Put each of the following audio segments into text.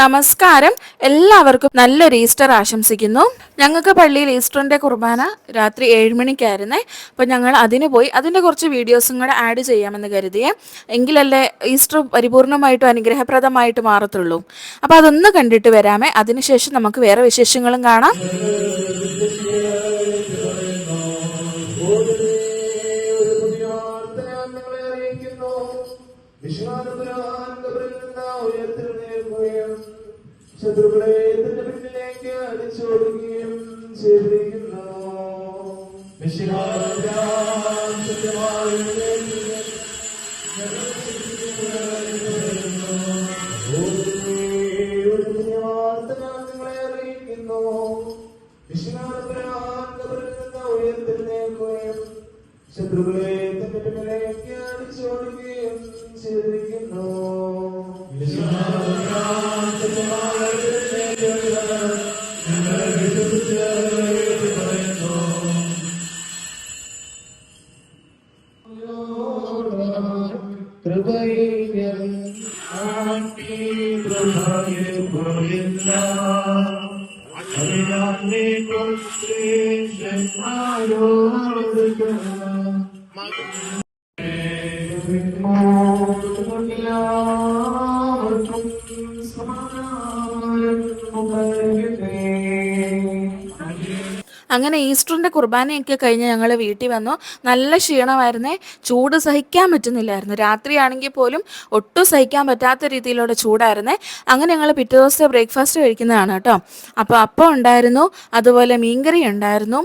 നമസ്കാരം. എല്ലാവർക്കും നല്ലൊരു ഈസ്റ്റർ ആശംസിക്കുന്നു. ഞങ്ങൾക്ക് പള്ളിയിൽ ഈസ്റ്ററിൻ്റെ കുർബാന രാത്രി 7 മണിക്കായിരുന്നേ. അപ്പോൾ ഞങ്ങൾ അതിന് പോയി. അതിൻ്റെ കുറച്ച് വീഡിയോസും കൂടെ ആഡ് ചെയ്യാമെന്ന് കരുതിയേ. എങ്കിലല്ലേ ഈസ്റ്റർ പരിപൂർണമായിട്ടും അനുഗ്രഹപ്രദമായിട്ട് മാറത്തുള്ളൂ. അപ്പോൾ അതൊന്ന് കണ്ടിട്ട് വരാമേ. അതിനുശേഷം നമുക്ക് വേറെ വിശേഷങ്ങളും കാണാം. ശത്രുക്കളെ തന്റെ പിന്നിലേക്ക് അടിച്ചോടുകയും ചെയ്തിരിക്കുന്നു. നിങ്ങളെ അറിയിക്കുന്നു. ഉയർത്തിരുന്നേക്കുകയും ശത്രുക്കളെ തന്റെ പിന്നിലേക്ക് അടിച്ചോടുകയും ചെയ്തിരിക്കുന്നു. അങ്ങനെ ഈസ്റ്ററിൻ്റെ കുർബാനയൊക്കെ കഴിഞ്ഞ് ഞങ്ങൾ വീട്ടിൽ വന്നു. നല്ല ക്ഷീണമായിരുന്നേ. ചൂട് സഹിക്കാൻ പറ്റുന്നില്ലായിരുന്നു. രാത്രിയാണെങ്കിൽ പോലും ഒട്ടും സഹിക്കാൻ പറ്റാത്ത രീതിയിലുള്ള ചൂടായിരുന്നേ. അങ്ങനെ ഞങ്ങൾ പിറ്റേ ദിവസത്തെ ബ്രേക്ക്ഫാസ്റ്റ് കഴിക്കുന്നതാണ് കേട്ടോ. അപ്പോൾ അപ്പം ഉണ്ടായിരുന്നു, അതുപോലെ മീൻകറി ഉണ്ടായിരുന്നു.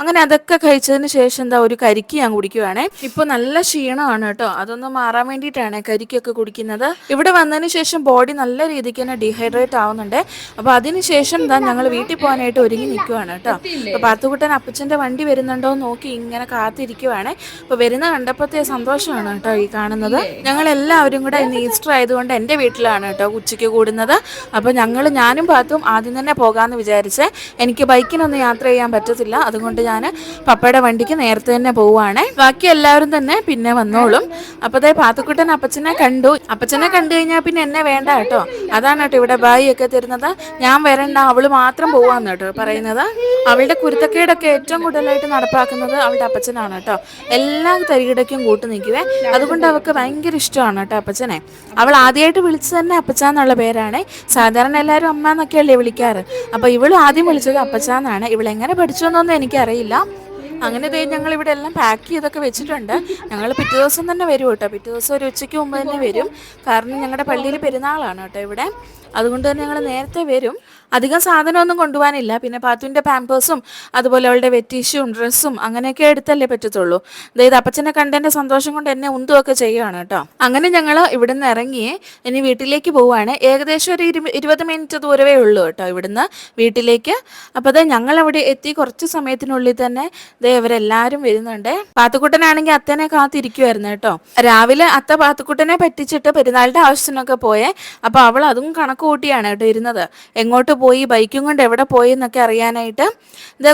അങ്ങനെ അതൊക്കെ കഴിച്ചതിന് ശേഷം ഒരു കരിക്ക് ഞാൻ കുടിക്കുവാണേ. ഇപ്പോൾ നല്ല ക്ഷീണമാണ് കേട്ടോ. അതൊന്ന് മാറാൻ വേണ്ടിയിട്ടാണ് കരിക്കൊക്കെ കുടിക്കുന്നത്. ഇവിടെ വന്നതിന് ശേഷം ബോഡി നല്ല രീതിക്ക് തന്നെ ഡീഹൈഡ്രേറ്റ് ആവുന്നുണ്ട്. അപ്പോൾ അതിനുശേഷം ഞങ്ങൾ വീട്ടിൽ പോകാനായിട്ട് ഒരുങ്ങി നിൽക്കുവാണ് കേട്ടോ. അപ്പോൾ പാത്തുക്കുട്ടൻ അപ്പച്ചൻ്റെ വണ്ടി വരുന്നുണ്ടോ എന്ന് നോക്കി ഇങ്ങനെ കാത്തിരിക്കുവാണ്. അപ്പോൾ വരുന്ന കണ്ടപ്പോഴത്തെ സന്തോഷമാണ് കേട്ടോ ഈ കാണുന്നത്. ഞങ്ങളെല്ലാവരും കൂടെ ഇന്ന് ഈസ്റ്റർ ആയതുകൊണ്ട് എൻ്റെ വീട്ടിലാണ് കേട്ടോ ഉച്ചയ്ക്ക് കൂടുന്നത്. അപ്പോൾ ഞാനും പാത്തും ആദ്യം തന്നെ പോകാമെന്ന് വിചാരിച്ചേ. എനിക്ക് ബൈക്കിനൊന്നും യാത്ര ചെയ്യാൻ പറ്റത്തില്ല. അതുകൊണ്ട് ഞാൻ പപ്പയുടെ വണ്ടിക്ക് നേരത്തെ തന്നെ പോവുകയാണേ. ബാക്കി എല്ലാവരും തന്നെ പിന്നെ വന്നോളും. അപ്പോൾ പാത്തുക്കുട്ടൻ അപ്പച്ചനെ കണ്ടു. അപ്പച്ചനെ കണ്ടു കഴിഞ്ഞാൽ പിന്നെ എന്നെ വേണ്ട കേട്ടോ. അതാണ് കേട്ടോ ഇവിടെ ബായി ഒക്കെ തരുന്നത്. ഞാൻ വരണ്ട, അവള് മാത്രം പോവാന്ന് കേട്ടോ പറയുന്നത്. അവളുടെ കുരുത്തക്കേടൊക്കെ ഏറ്റവും കൂടുതലായിട്ട് നടപ്പാക്കുന്നത് അവളുടെ അപ്പച്ചനാണ് കേട്ടോ. എല്ലാ തരികിടയ്ക്കും കൂട്ടു നിൽക്കുവേ. അതുകൊണ്ട് അവൾക്ക് ഭയങ്കര ഇഷ്ടമാണ് കേട്ടോ അപ്പച്ചനെ. അവൾ ആദ്യമായിട്ട് വിളിച്ചത് തന്നെ അപ്പച്ചാന്നുള്ള പേരാണ്. സാധാരണ എല്ലാവരും അമ്മ എന്നൊക്കെയല്ലേ വിളിക്കാറ്. അപ്പോൾ ഇവളും ആദ്യം വിളിച്ചത് അപ്പച്ചാന്നാണ്. ഇവളെങ്ങനെ പഠിച്ചു എന്നൊന്നും എനിക്കറിയില്ല. അങ്ങനെ ഞങ്ങൾ ഇവിടെ എല്ലാം പാക്ക് ചെയ്തൊക്കെ വെച്ചിട്ടുണ്ട്. ഞങ്ങൾ പിറ്റേ ദിവസം തന്നെ വരും കേട്ടോ. പിറ്റേ ദിവസം ഒരു ഉച്ചയ്ക്ക് മുമ്പ് തന്നെ വരും. കാരണം ഞങ്ങളുടെ പള്ളിയിൽ പെരുന്നാളാണ് കേട്ടോ ഇവിടെ. അതുകൊണ്ട് തന്നെ ഞങ്ങൾ നേരത്തെ വരും. അധികം സാധനമൊന്നും കൊണ്ടുപോകാനില്ല. പിന്നെ പാത്തുവിൻ്റെ പാമ്പേഴ്സും അതുപോലെ അവളുടെ വെറ്റീഷും ഡ്രസ്സും അങ്ങനെയൊക്കെ എടുത്തല്ലേ പറ്റത്തുള്ളൂ. അതായത് അപ്പച്ചനെ കണ്ടതിൻ്റെ സന്തോഷം കൊണ്ട് എന്നെ ഉന്തുമൊക്കെ ചെയ്യുകയാണ് കേട്ടോ. അങ്ങനെ ഞങ്ങൾ ഇവിടുന്ന് ഇറങ്ങി ഇനി വീട്ടിലേക്ക് പോവുകയാണ്. ഏകദേശം ഒരു 20 മിനിറ്റ് ദൂരമേ ഉള്ളൂ കേട്ടോ ഇവിടുന്ന് വീട്ടിലേക്ക്. അപ്പോൾ ഞങ്ങൾ അവിടെ എത്തി കുറച്ച് സമയത്തിനുള്ളിൽ തന്നെ ഇവരെല്ലാവരും വരുന്നുണ്ട്. പാത്തുക്കുട്ടനാണെങ്കിൽ അത്തനെ കാത്തിരിക്കുമായിരുന്നു കേട്ടോ. രാവിലെ അത്ത പാത്തുക്കുട്ടനെ പറ്റിച്ചിട്ട് പെരുന്നാളിൻ്റെ ആവശ്യത്തിനൊക്കെ പോയേ. അപ്പോൾ അവൾ അതും കണക്ക് കൂട്ടിയാണ് കേട്ടോ ഇരുന്നത്. എങ്ങോട്ട് പോയി, ബൈക്കും കൊണ്ട് എവിടെ പോയി എന്നൊക്കെ അറിയാനായിട്ട്.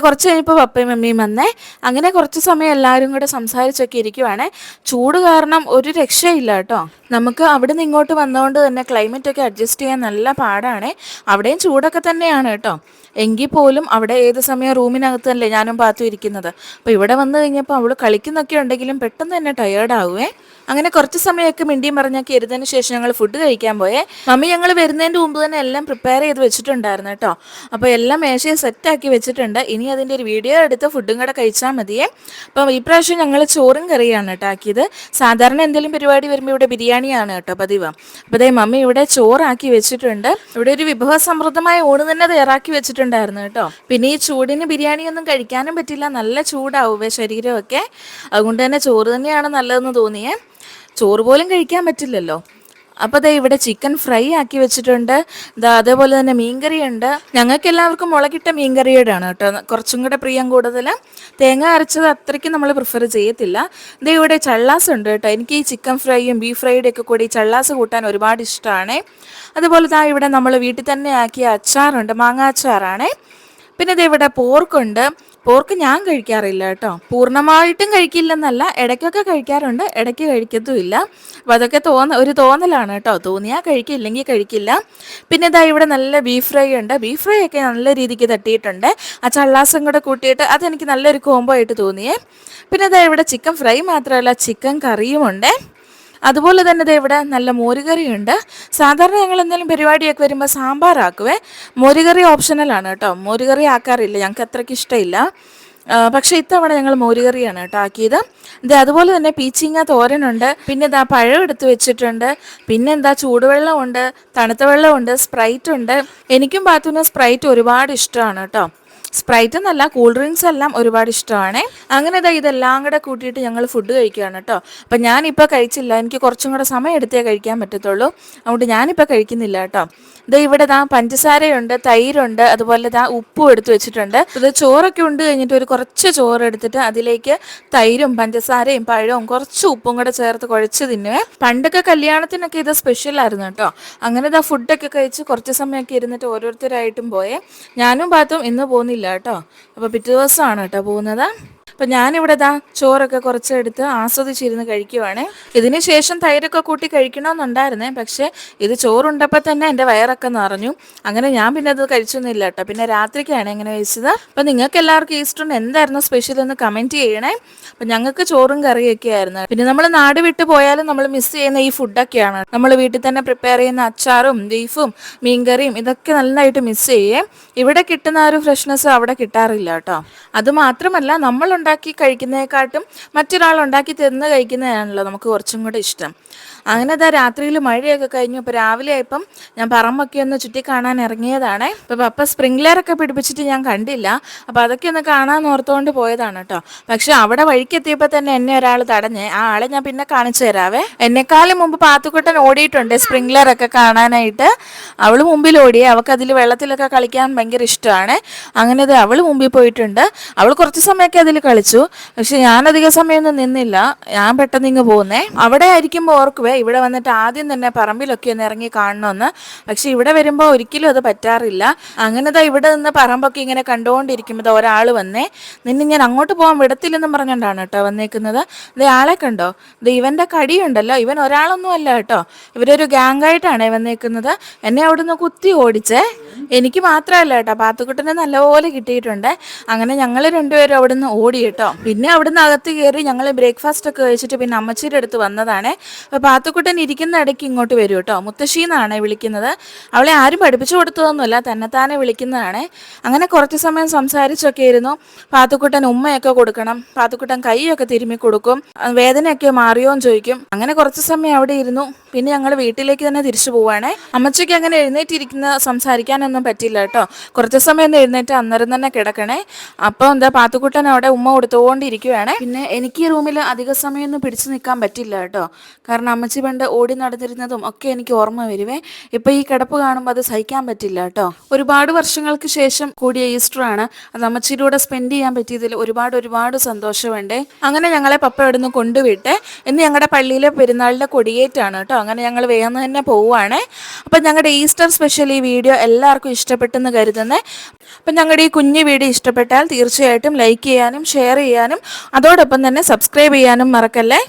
കുറച്ച് കഴിഞ്ഞപ്പോൾ പപ്പയും മമ്മിയും വന്നേ. അങ്ങനെ കുറച്ച് സമയം എല്ലാവരും കൂടെ സംസാരിച്ചൊക്കെ ഇരിക്കുവാണ്. ചൂട് കാരണം ഒരു രക്ഷയില്ല കേട്ടോ. നമുക്ക് അവിടെ നിന്ന് ഇങ്ങോട്ട് വന്നതുകൊണ്ട് തന്നെ ക്ലൈമറ്റൊക്കെ അഡ്ജസ്റ്റ് ചെയ്യാൻ നല്ല പാടാണ്. അവിടെയും ചൂടൊക്കെ തന്നെയാണ് കേട്ടോ. എങ്കിൽ പോലും അവിടെ ഏത് സമയം റൂമിനകത്ത് തന്നെ ഞാനും പാത്തും ഇരിക്കുന്നത്. അപ്പോൾ ഇവിടെ വന്നു കഴിഞ്ഞപ്പോൾ അവൾ കളിക്കുന്നൊക്കെ ഉണ്ടെങ്കിലും പെട്ടെന്ന് തന്നെ ടയേർഡാവുമേ. അങ്ങനെ കുറച്ച് സമയമൊക്കെ മിണ്ടിയും പറഞ്ഞൊക്കെ ഇരുന്നതിന് ശേഷം ഞങ്ങൾ ഫുഡ് കഴിക്കാൻ പോയേ. മമ്മി ഞങ്ങൾ വരുന്നതിൻ്റെ മുമ്പ് തന്നെ എല്ലാം പ്രിപ്പയർ ചെയ്ത് വെച്ചിട്ടുണ്ടായിരുന്നു കേട്ടോ. അപ്പോൾ എല്ലാം മേശയെ സെറ്റാക്കി വെച്ചിട്ടുണ്ട്. ഇനി അതിൻ്റെ ഒരു വീഡിയോ എടുത്ത് ഫുഡും കൂടെ കഴിച്ചാൽ മതിയേ. അപ്പം ഈ പ്രാവശ്യം ഞങ്ങൾ ചോറും കറിയാണ് കേട്ടോ ആക്കിയത്. സാധാരണ എന്തെങ്കിലും പരിപാടി വരുമ്പോൾ ഇവിടെ ബിരിയാണിയാണ് കേട്ടോ പതിവ്. അപ്പോൾ മമ്മി ഇവിടെ ചോറാക്കി വെച്ചിട്ടുണ്ട്. ഇവിടെ ഒരു വിഭവസമൃദ്ധമായ ഊണ് തന്നെ തയ്യാറാക്കി വെച്ചിട്ടുണ്ടായിരുന്നു കേട്ടോ. പിന്നെ ഈ ചൂടിന് ബിരിയാണിയൊന്നും കഴിക്കാനും പറ്റില്ല. നല്ല ചൂടാവുമേ ശരീരമൊക്കെ. അതുകൊണ്ട് തന്നെ ചോറ് തന്നെയാണ് നല്ലതെന്ന് തോന്നിയേ. ചോറ് പോലും കഴിക്കാൻ പറ്റില്ലല്ലോ. അപ്പോൾ ഇവിടെ ചിക്കൻ ഫ്രൈ ആക്കി വെച്ചിട്ടുണ്ട്. അതേപോലെ തന്നെ മീൻകറി ഉണ്ട്. ഞങ്ങൾക്ക് എല്ലാവർക്കും മുളകിട്ട മീൻകറിയോടാണ് കേട്ടോ കുറച്ചും കൂടെ പ്രിയം കൂടുതൽ. തേങ്ങ അരച്ചത് അത്രയ്ക്ക് നമ്മൾ പ്രിഫർ ചെയ്യത്തില്ല. ഇവിടെ ചള്ളാസ് ഉണ്ട് കേട്ടോ. എനിക്ക് ഈ ചിക്കൻ ഫ്രൈയും ബീഫ് ഫ്രൈയുടെ ഒക്കെ കൂടി ചള്ളാസ് കൂട്ടാൻ ഒരുപാട് ഇഷ്ടമാണ്. അതുപോലെ ഇവിടെ നമ്മൾ വീട്ടിൽ തന്നെ ആക്കിയ അച്ചാറുണ്ട്, മാങ്ങ അച്ചാറാണ്. പിന്നെ ഇവിടെ പോർക്കുണ്ട്. പോർക്ക് ഞാൻ കഴിക്കാറില്ല കേട്ടോ. പൂർണ്ണമായിട്ടും കഴിക്കില്ലെന്നല്ല, ഇടയ്ക്കൊക്കെ കഴിക്കാറുണ്ട്, ഇടയ്ക്ക് കഴിക്കത്തുമില്ല. അപ്പോൾ അതൊക്കെ ഒരു തോന്നലാണ് കേട്ടോ. തോന്നിയാൽ കഴിക്കും, ഇല്ലെങ്കിൽ കഴിക്കില്ല. പിന്നെ ഇതാ ഇവിടെ നല്ല ബീഫ് ഫ്രൈ ഉണ്ട്. ബീഫ് ഫ്രൈ ഒക്കെ നല്ല രീതിക്ക് തട്ടിയിട്ടുണ്ട്. ആ ചള്ളാസം കൂടെ കൂട്ടിയിട്ട് അതെനിക്ക് നല്ലൊരു കോംബോ ആയിട്ട് തോന്നിയേ. പിന്നെ ഇതാ ഇവിടെ ചിക്കൻ ഫ്രൈ മാത്രമല്ല, ചിക്കൻ കറിയുമുണ്ട്. അതുപോലെ തന്നെ ദേ ഇവിടെ നല്ല മോരുകറിയുണ്ട്. സാധാരണ ഞങ്ങൾ എന്തെങ്കിലും പരിപാടിയൊക്കെ വരുമ്പോൾ സാമ്പാറാക്കുവേ. മോരുകറി ഓപ്ഷണലാണ് കേട്ടോ. മോരുകറി ആക്കാറില്ല, ഞങ്ങൾക്ക് അത്രയ്ക്ക് ഇഷ്ടമില്ല. പക്ഷേ ഇത്തവണ ഞങ്ങൾ മോരുകറിയാണ് കേട്ടോ ആക്കിയത്. ഇത് അതുപോലെ തന്നെ പീച്ചിങ്ങ തോരനുണ്ട്. പിന്നെ ഇതാ പഴം എടുത്ത് വെച്ചിട്ടുണ്ട്. പിന്നെ എന്താ ചൂടുവെള്ളമുണ്ട്, തണുത്ത വെള്ളമുണ്ട്, സ്പ്രൈറ്റ് ഉണ്ട്. എനിക്കും പാത്തുവിനും സ്പ്രൈറ്റ് ഒരുപാട് ഇഷ്ടമാണ് കേട്ടോ. സ്പ്രൈറ്റ് എന്നല്ല, കൂൾ ഡ്രിങ്ക്സ് എല്ലാം ഒരുപാട് ഇഷ്ടമാണ്. അങ്ങനെ ഇതെല്ലാം കൂടെ കൂട്ടിയിട്ട് ഞങ്ങൾ ഫുഡ് കഴിക്കുകയാണ് കേട്ടോ. അപ്പം ഞാനിപ്പോൾ കഴിച്ചില്ല, എനിക്ക് കുറച്ചും കൂടെ സമയം എടുത്തേ കഴിക്കാൻ പറ്റത്തുള്ളൂ. അതുകൊണ്ട് ഞാനിപ്പോൾ കഴിക്കുന്നില്ല കേട്ടോ. ഇവിടെ പഞ്ചസാരയുണ്ട്, തൈരുണ്ട്, അതുപോലെ ഉപ്പും എടുത്ത് വെച്ചിട്ടുണ്ട്. ഇത് ചോറൊക്കെ ഉണ്ട് കഴിഞ്ഞിട്ട് ഒരു കുറച്ച് ചോറ് എടുത്തിട്ട് അതിലേക്ക് തൈരും പഞ്ചസാരയും പഴവും കുറച്ച് ഉപ്പും കൂടെ ചേർത്ത് കുഴച്ച് തിന്നുവേ. പണ്ടൊക്കെ കല്യാണത്തിനൊക്കെ ഇത് സ്പെഷ്യലായിരുന്നു കേട്ടോ. അങ്ങനെ ഫുഡൊക്കെ കഴിച്ച് കുറച്ച് സമയമൊക്കെ ഇരുന്നിട്ട് ഓരോരുത്തരായിട്ടും പോയേ. ഞാനും പാത്തും ഇന്ന് പോകുന്നില്ല കേട്ടോ. അപ്പോൾ പിറ്റേ ദിവസമാണ് കേട്ടോ പോകുന്നത്. അപ്പം ഞാനിവിടെ ചോറൊക്കെ കുറച്ചെടുത്ത് ആസ്വദിച്ചിരുന്ന് കഴിക്കുവാണ്. ഇതിന് ശേഷം തൈരൊക്കെ കൂട്ടി കഴിക്കണമെന്നുണ്ടായിരുന്നേ, പക്ഷേ ഇത് ചോറുണ്ടപ്പോൾ തന്നെ എൻ്റെ വയറൊക്കെ നിറഞ്ഞു. അങ്ങനെ ഞാൻ പിന്നെ അത് കഴിച്ചൊന്നുമില്ല കേട്ടോ. പിന്നെ രാത്രിക്കാണ് ഇങ്ങനെ കഴിച്ചത്. അപ്പം നിങ്ങൾക്ക് എല്ലാവർക്കും ഈസ്റ്ററിന് എന്തായിരുന്നു സ്പെഷ്യൽ എന്ന് കമൻറ്റ് ചെയ്യണേ. അപ്പം ഞങ്ങൾക്ക് ചോറും കറിയൊക്കെ ആയിരുന്നു. പിന്നെ നമ്മൾ നാട് വിട്ട് പോയാലും നമ്മൾ മിസ് ചെയ്യുന്ന ഈ ഫുഡൊക്കെയാണ്. നമ്മൾ വീട്ടിൽ തന്നെ പ്രിപ്പയർ ചെയ്യുന്ന അച്ചാറും ബീഫും മീൻകറിയും ഇതൊക്കെ നന്നായിട്ട് മിസ് ചെയ്യേ. ഇവിടെ കിട്ടുന്ന ഒരു ഫ്രഷ്നെസ് അവിടെ കിട്ടാറില്ല കേട്ടോ. അതുമാത്രമല്ല, നമ്മൾ ഉണ്ടാക്കി കഴിക്കുന്നതിനെക്കാട്ടും മറ്റൊരാൾ ഉണ്ടാക്കി തരുന്ന കഴിക്കുന്നതാണല്ലോ നമുക്ക് കുറച്ചും കൂടെ ഇഷ്ടം. അങ്ങനെ രാത്രിയിൽ മഴയൊക്കെ കഴിഞ്ഞു. അപ്പോൾ രാവിലെ ആയപ്പം ഞാൻ പറമ്പൊക്കെ ഒന്ന് ചുറ്റി കാണാൻ ഇറങ്ങിയതാണ്. അപ്പോൾ പപ്പ സ്പ്രിംഗ്ലറൊക്കെ പിടിപ്പിച്ചിട്ട് ഞാൻ കണ്ടില്ല. അപ്പോൾ അതൊക്കെ ഒന്ന് കാണാൻ ഓർത്തുകൊണ്ട് പോയതാണ് കേട്ടോ. പക്ഷെ അവിടെ വഴിക്കെത്തിയപ്പോൾ തന്നെ എന്നെ ഒരാൾ തടഞ്ഞ്. ആ ആളെ ഞാൻ പിന്നെ കാണിച്ചു തരാവേ. എന്നെക്കാളും മുമ്പ് പാത്തുക്കുട്ടൻ ഓടിയിട്ടുണ്ട് സ്പ്രിംഗ്ലറൊക്കെ കാണാനായിട്ട്. അവൾ മുമ്പിൽ ഓടി. അവൾക്ക് അതിൽ വെള്ളത്തിലൊക്കെ കളിക്കാൻ ഭയങ്കര ഇഷ്ടമാണ്. അങ്ങനെ അവൾ മുമ്പിൽ പോയിട്ടുണ്ട്. അവൾ കുറച്ച് സമയമൊക്കെ അതിൽ കളിച്ചു. പക്ഷെ ഞാൻ അധിക സമയമൊന്നും നിന്നില്ല, ഞാൻ പെട്ടെന്ന് ഇങ്ങ് പോകുന്നേ. അവിടെ ആയിരിക്കുമ്പോൾ ഓർക്കുവേ ഇവിടെ വന്നിട്ട് ആദ്യം തന്നെ പറമ്പിലൊക്കെ ഒന്ന് ഇറങ്ങി കാണണമെന്ന്. പക്ഷെ ഇവിടെ വരുമ്പോൾ ഒരിക്കലും അത് പറ്റാറില്ല. അങ്ങനെ ഇവിടെ നിന്ന് പറമ്പൊക്കെ ഇങ്ങനെ കണ്ടുകൊണ്ടിരിക്കുമ്പോൾ ഒരാൾ വന്നേ. നിന്നെ ഞാൻ അങ്ങോട്ട് പോകാൻ വിടത്തില്ലെന്നും പറഞ്ഞുകൊണ്ടാണ് കേട്ടോ വന്നേക്കുന്നത്. ആളെ കണ്ടോ? ഇവൻ്റെ കടിയുണ്ടല്ലോ, ഇവൻ ഒരാളൊന്നും അല്ല കേട്ടോ. ഇവരൊരു ഗ്യാങ്ങായിട്ടാണ് വന്നേക്കുന്നത്. എന്നെ അവിടുന്ന് കുത്തി ഓടിച്ചേ. എനിക്ക് മാത്രമല്ല കേട്ടോ, പാത്തുക്കുട്ടനെ നല്ലപോലെ കിട്ടിയിട്ടുണ്ട്. അങ്ങനെ ഞങ്ങൾ രണ്ടുപേരും അവിടുന്ന് ഓടി കേട്ടോ. പിന്നെ അവിടുന്ന് അകത്ത് കയറി ഞങ്ങൾ ബ്രേക്ക്ഫാസ്റ്റ് ഒക്കെ കഴിച്ചിട്ട് പിന്നെ അമ്മച്ചിയുടെ അടുത്ത് വന്നതാണ്. അപ്പോൾ പാത്തുക്കുട്ടൻ ഇരിക്കുന്ന ഇടയ്ക്ക് ഇങ്ങോട്ട് വരും കേട്ടോ. മുത്തശ്ശി എന്നാണ് വിളിക്കുന്നത്. അവളെ ആരും പഠിപ്പിച്ചു കൊടുത്തതൊന്നുമല്ല, തന്നെത്താനെ വിളിക്കുന്നതാണ്. അങ്ങനെ കുറച്ച് സമയം സംസാരിച്ചൊക്കെ ഇരുന്നു. പാത്തുക്കുട്ടൻ ഉമ്മയൊക്കെ കൊടുക്കണം, പാത്തുക്കുട്ടൻ കൈയൊക്കെ തിരുമ്മി കൊടുക്കും, വേദനയൊക്കെ മാറിയോ എന്ന് ചോദിക്കും. അങ്ങനെ കുറച്ച് സമയം അവിടെ ഇരുന്നു. പിന്നെ ഞങ്ങൾ വീട്ടിലേക്ക് തന്നെ തിരിച്ചു പോവാണ്. അമ്മച്ചിക്ക് അങ്ങനെ എഴുന്നേറ്റിരിക്കുന്ന സംസാരിക്കാനൊന്നും പറ്റില്ല കേട്ടോ. കുറച്ച് സമയം ഒന്ന് എഴുന്നേറ്റ് അന്നേരം തന്നെ കിടക്കണേ. അപ്പോൾ പാത്തുക്കുട്ടൻ അവിടെ ഉമ്മ കൊടുത്തുകൊണ്ടിരിക്കുകയാണ്. പിന്നെ എനിക്ക് ഈ റൂമിൽ അധിക സമയമൊന്നും പിടിച്ചു നിൽക്കാൻ പറ്റില്ല കേട്ടോ. കാരണം അമ്മച്ചി പണ്ട് ഓടി നടന്നിരുന്നതും ഒക്കെ എനിക്ക് ഓർമ്മ വരുവേ. ഇപ്പം ഈ കിടപ്പ് കാണുമ്പോൾ അത് സഹിക്കാൻ പറ്റില്ല കേട്ടോ. ഒരുപാട് വർഷങ്ങൾക്ക് ശേഷം കൂടിയ ഈസ്റ്ററാണ്. അത് അമ്മച്ചിയിലൂടെ സ്പെൻഡ് ചെയ്യാൻ പറ്റിയതിൽ ഒരുപാട് സന്തോഷമുണ്ട്. അങ്ങനെ ഞങ്ങളെ പപ്പ ഇവിടുന്ന് കൊണ്ടുവിട്ട് ഇന്ന് ഞങ്ങളുടെ പള്ളിയിലെ പെരുന്നാളിൻ്റെ കൊടിയേറ്റാണ് കേട്ടോ. അങ്ങനെ ഞങ്ങൾ വേഗം തന്നെ പോവുകയാണ്. അപ്പം ഞങ്ങളുടെ ഈസ്റ്റർ സ്പെഷ്യൽ ഈ വീഡിയോ എല്ലാവർക്കും ഇഷ്ടപ്പെട്ടെന്ന് കരുതുന്നത്. അപ്പം ഞങ്ങളുടെ ഈ കുഞ്ഞു വീഡിയോ ഇഷ്ടപ്പെട്ടാൽ തീർച്ചയായിട്ടും ലൈക്ക് ചെയ്യാനും ഷെയർ ചെയ്യാനും അതോടൊപ്പം തന്നെ സബ്സ്ക്രൈബ് ചെയ്യാനും മറക്കല്ലേ.